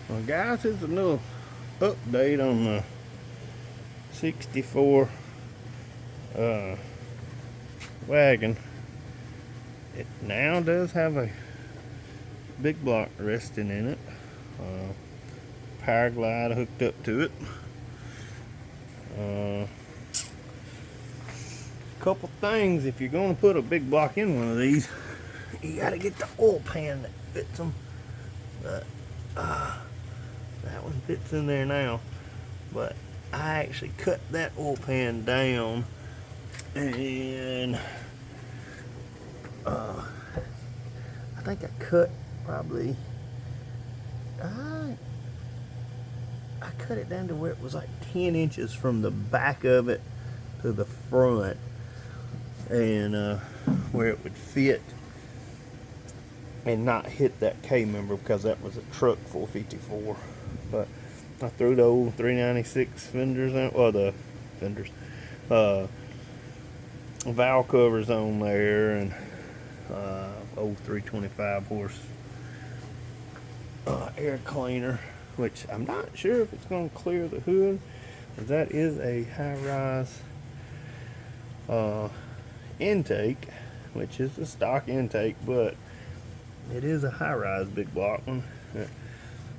Well, guys, it's a little update on the 64 uh, wagon. It now does have a big block resting in it. Power glide hooked up to it. Couple things, if you're going to put a big block in one of these, you got to get the oil pan that fits them. But that one fits in there now. But I actually cut that oil pan down, and I think I cut probably I cut it down to where it was like 10 inches from the back of it to the front, and where it would fit and not hit that K member, because that was a truck 454. But I threw the old 396 fenders on, well, the fenders, valve covers on there, and old 325 horse air cleaner, which I'm not sure if it's going to clear the hood, because that is a high-rise intake, which is a stock intake, but it is a high-rise big block one.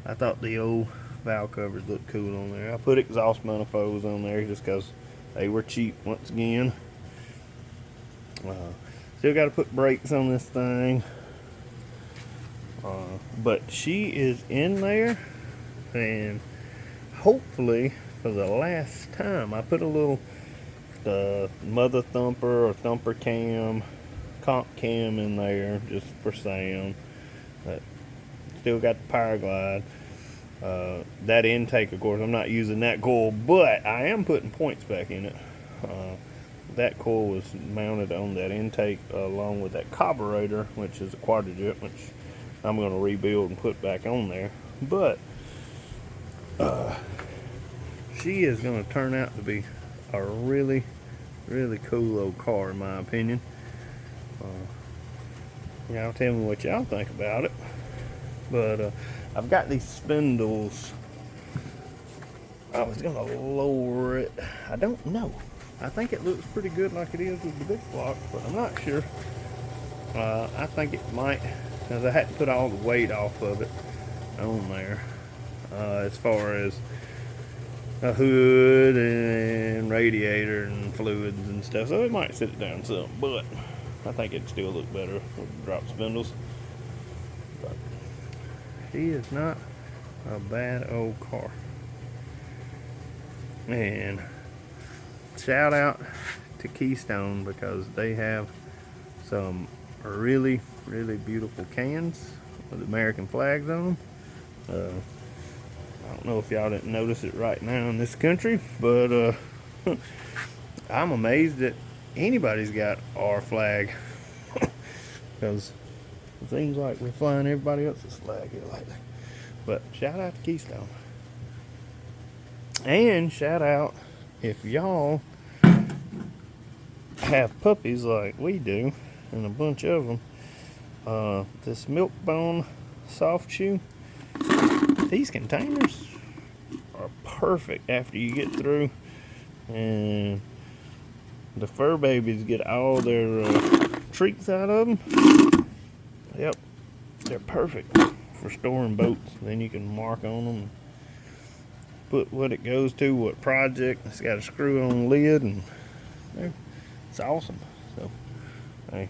I thought the old valve covers looked cool on there. I put exhaust manifolds on there just because they were cheap once again. Still got to put brakes on this thing, but she is in there, and hopefully for the last time I put a little mother thumper or thumper cam, comp cam in there just for sound. But still got the power glide. That intake, of course, I'm not using that coil, but I am putting points back in it. That coil was mounted on that intake along with that carburetor, which is a quadrijet, which I'm going to rebuild and put back on there. But she is going to turn out to be a really, really cool old car, in my opinion. Y'all tell me what y'all think about it. But I've got these spindles. I was going to lower it. I don't know. I think it looks pretty good like it is with the big block, but I'm not sure. I think it might, because I had to put all the weight off of it on there, as far as a hood and radiator and fluids and stuff. So it might sit it down some, but I think it'd still look better with the drop spindles. But she is not a bad old car. And shout out to Keystone, because they have some really, really beautiful cans with American flags on them. I don't know if y'all didn't notice it right now in this country, but I'm amazed that anybody's got our flag, because it seems like we're flying everybody else's flag here lately. But shout out to Keystone. And shout out, if y'all have puppies like we do, and a bunch of them, this milk bone soft chew, these containers are perfect after you get through, and the fur babies get all their treats out of them. Yep, they're perfect for storing boats. Then you can mark on them, put what it goes to, what project. It's got a screw-on lid, and it's awesome. So, hey,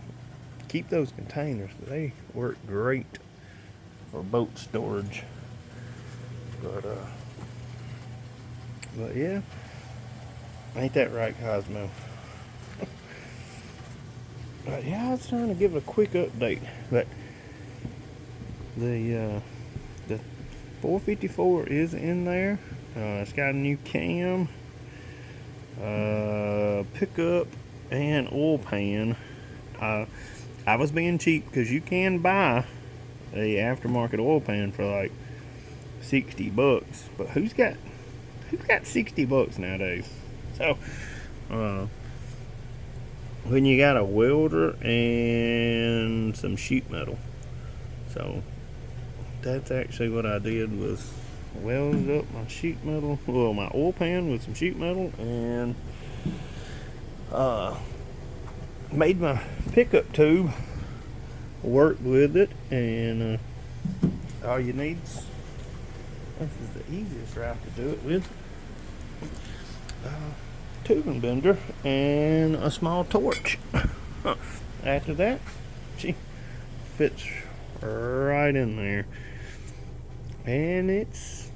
keep those containers. They work great for boat storage. But yeah, ain't that right, Cosmo? But yeah, I was trying to give a quick update. But the 454 is in there. It's got a new cam, pickup, and oil pan. I was being cheap, because you can buy a aftermarket oil pan for like $60, but who's got $60 nowadays? So when you got a welder and some sheet metal. So that's actually what I did, was welded up my sheet metal, well, my oil pan with some sheet metal, and made my pickup tube, worked with it, and all you need, this is the easiest route to do it with, tubing bender and a small torch. After that, she fits right in there, and it's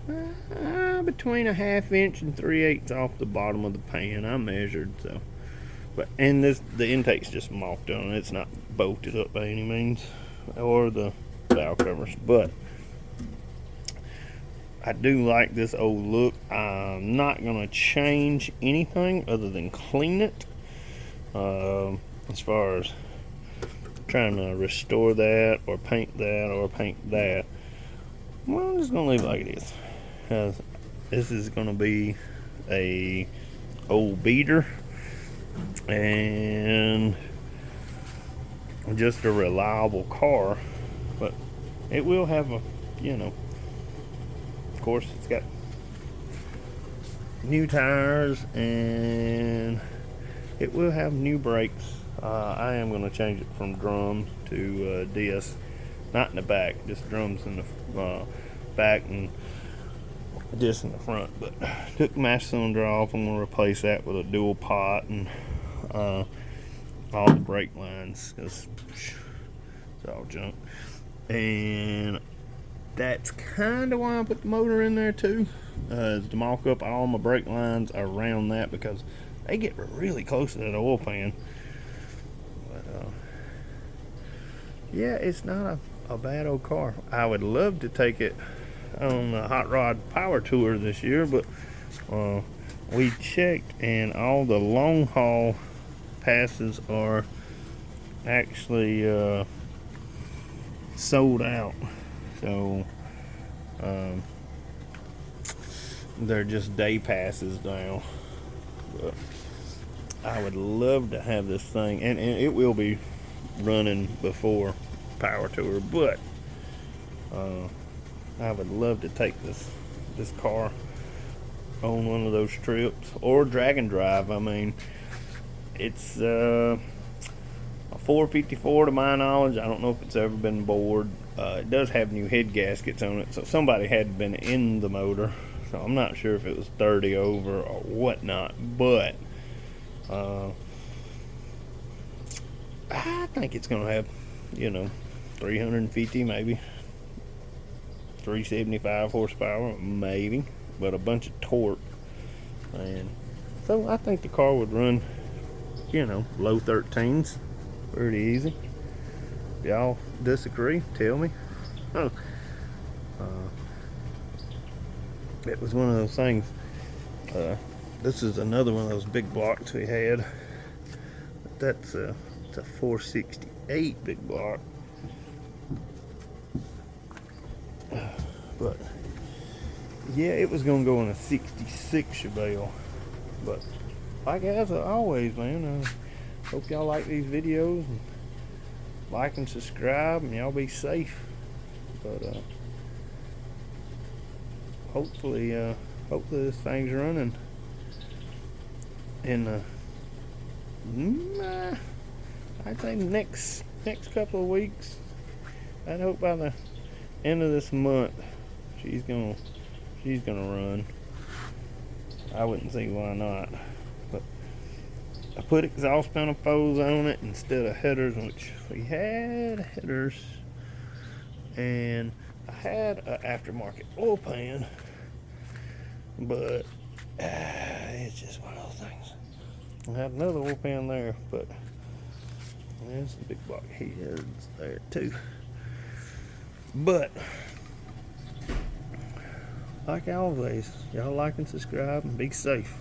between a 1/2 inch and 3/8 off the bottom of the pan. I measured, so. But and the intake's just mocked on. It's not bolted up by any means, or the valve covers. But I do like this old look. I'm not gonna change anything other than clean it. As far as trying to restore that or paint that or paint that, well, I'm just gonna leave it like it is. This is gonna be a old beater and just a reliable car, but it will have a, of course, it's got new tires and it will have new brakes. I am going to change it from drum to disc, not in the back, just drums in the back and disc in the front. But took the master cylinder off. I'm going to replace that with a dual pot and all the brake lines, because it's all junk. And that's kind of why I put the motor in there too, is to mock up all my brake lines around that, because they get really close to that oil pan. But yeah, it's not a bad old car. I would love to take it on the hot rod power tour this year, but we checked and all the long haul passes are actually sold out. So they're just day passes now. But I would love to have this thing, and it will be running before power tour, but I would love to take this car on one of those trips, or drag and drive. I mean, it's a 454 to my knowledge. I don't know if it's ever been bored. It does have new head gaskets on it, so somebody had been in the motor, so I'm not sure if it was 30 over or whatnot, but I think it's gonna have 350, maybe 375 horsepower, maybe, but a bunch of torque. And so I think the car would run low 13s pretty easy. If y'all disagree, tell me. It was one of those things. This is another one of those big blocks we had. It's a 468 big block. But yeah, it was gonna go in a 66 Chevelle. But like as always, man, I hope y'all like these videos, and like and subscribe, and y'all be safe. But hopefully this thing's running in I'd say next couple of weeks. I'd hope by the end of this month she's gonna run. I wouldn't see why not. But I put exhaust manifolds on it instead of headers, which we had headers, and I had an aftermarket oil pan, but it's just one of those things. I had another oil pan there, but there's some big block heads there too. But like always, y'all like and subscribe and be safe.